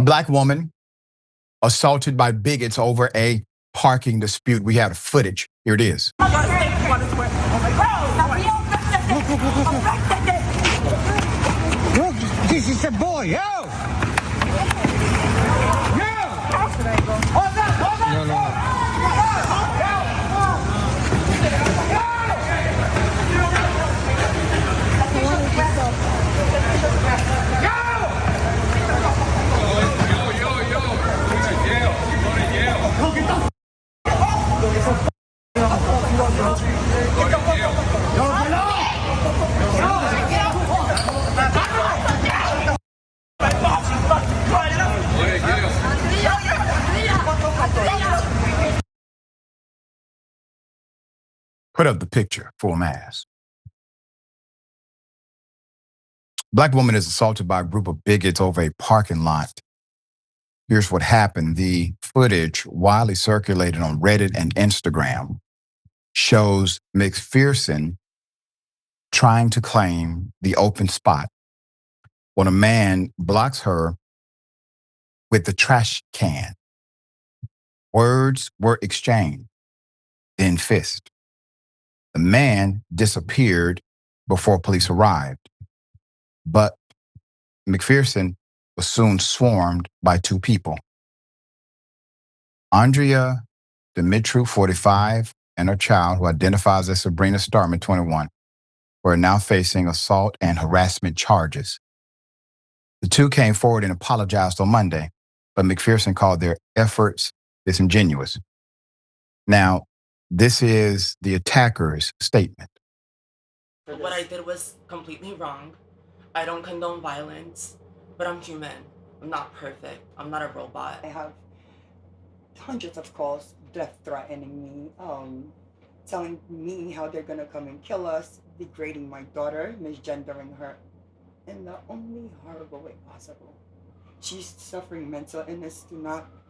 Black woman assaulted by bigots over a parking dispute. We have footage. Here it is. Look, this is a boy, yo! Put up the picture, full mass. Black woman is assaulted by a group of bigots over a parking lot. Here's what happened. The footage, widely circulated on Reddit and Instagram, shows McPherson trying to claim the open spot when a man blocks her with the trash can. Words were exchanged, then fist. The man disappeared before police arrived, but McPherson was soon swarmed by two people. Andrea Dimitru, 45, and her child, who identifies as Sabrina Starman, 21, were now facing assault and harassment charges. The two came forward and apologized on Monday, but McPherson called their efforts disingenuous. Now, this is the attacker's statement. What I did was completely wrong. I don't condone violence, but I'm human. I'm not perfect. I'm not a robot. I have hundreds of calls, death threatening me, telling me how they're gonna come and kill us, degrading my daughter, misgendering her in the only horrible way possible. She's suffering mental illness.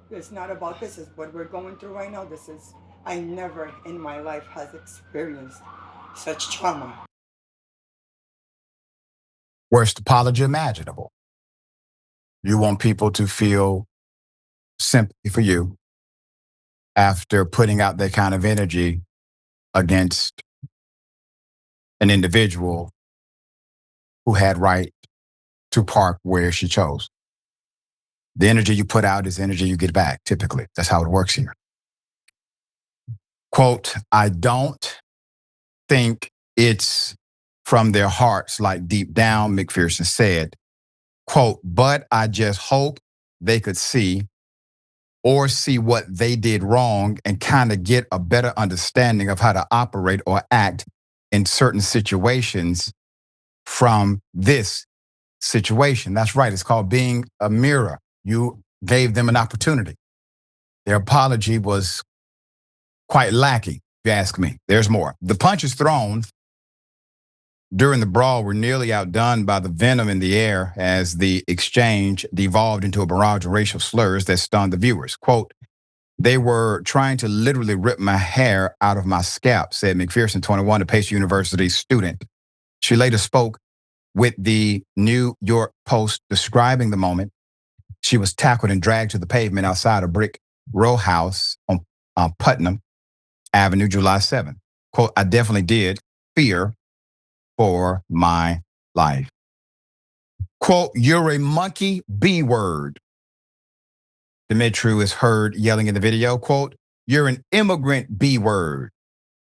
It's not about this. Is what we're going through right now. I never in my life has experienced such trauma. Worst apology imaginable. You want people to feel sympathy for you after putting out that kind of energy against an individual who had right to park where she chose. The energy you put out is energy you get back, typically. That's how it works here. Quote, I don't think it's from their hearts, like deep down, McPherson said. Quote, but I just hope they could see what they did wrong and kind of get a better understanding of how to operate or act in certain situations from this situation. That's right. It's called being a mirror. You gave them an opportunity. Their apology was quite lacking, if you ask me. There's more. The punches thrown during the brawl were nearly outdone by the venom in the air as the exchange devolved into a barrage of racial slurs that stunned the viewers. Quote, they were trying to literally rip my hair out of my scalp, said McPherson, 21, a Pace University student. She later spoke with the New York Post describing the moment. She was tackled and dragged to the pavement outside a brick rowhouse on Putnam Avenue, July 7th. Quote, I definitely did fear for my life. Quote, you're a monkey B-word. Dimitru is heard yelling in the video. Quote, you're an immigrant B-word.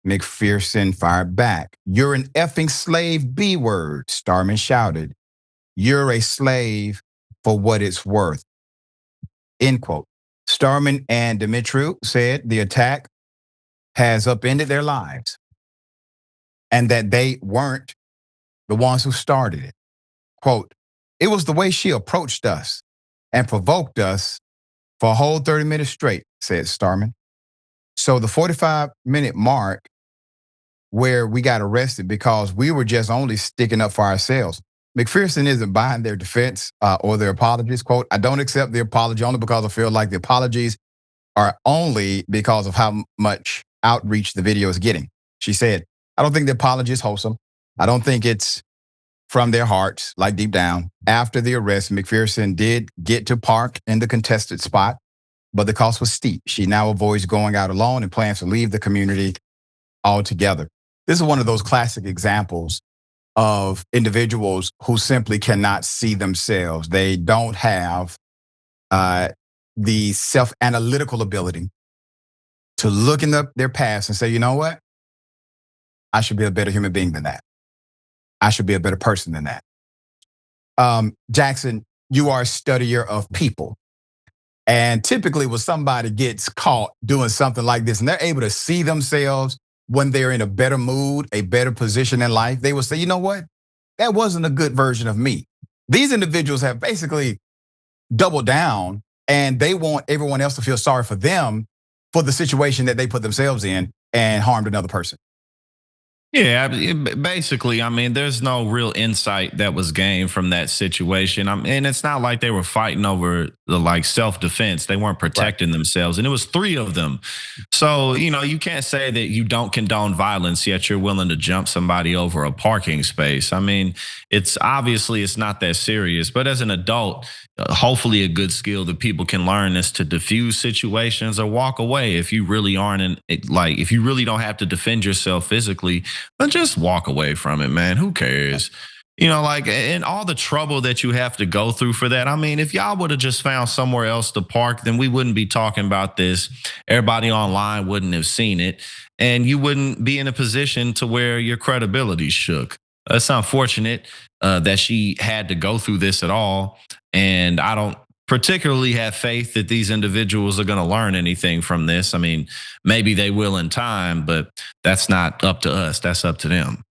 McPherson fired back. You're an effing slave B-word, Starman shouted. You're a slave for what it's worth. End quote. Starman and Dimitru said the attack has upended their lives and that they weren't the ones who started it. Quote, it was the way she approached us and provoked us for a whole 30 minutes straight, said Starman. So the 45-minute mark where we got arrested because we were just only sticking up for ourselves. McPherson isn't buying their defense or their apologies. Quote, I don't accept the apology only because I feel like the apologies are only because of how much outreach the video is getting. She said, I don't think the apology is wholesome. I don't think it's from their hearts, like deep down. After the arrest, McPherson did get to park in the contested spot, but the cost was steep. She now avoids going out alone and plans to leave the community altogether. This is one of those classic examples of individuals who simply cannot see themselves. They don't have the self-analytical ability to look in their past and say, you know what? I should be a better human being than that. I should be a better person than that. Jackson, you are a studier of people. And typically when somebody gets caught doing something like this and they're able to see themselves when they're in a better mood, a better position in life, they will say, you know what? That wasn't a good version of me. These individuals have basically doubled down and they want everyone else to feel sorry for them for the situation that they put themselves in and harmed another person. Yeah, basically, I mean, there's no real insight that was gained from that situation. And it's not like they were fighting over the like self-defense. They weren't protecting themselves. And it was three of them. So, you can't say that you don't condone violence, yet you're willing to jump somebody over a parking space. I mean, it's not that serious. But as an adult, hopefully a good skill that people can learn is to diffuse situations or walk away if you really if you really don't have to defend yourself physically, then just walk away from it, man. Who cares? And all the trouble that you have to go through for that. I mean, if y'all would have just found somewhere else to park, then we wouldn't be talking about this. Everybody online wouldn't have seen it. And you wouldn't be in a position to where your credibility shook. It's unfortunate that she had to go through this at all. And I don't particularly have faith that these individuals are going to learn anything from this. I mean, maybe they will in time, but that's not up to us. That's up to them.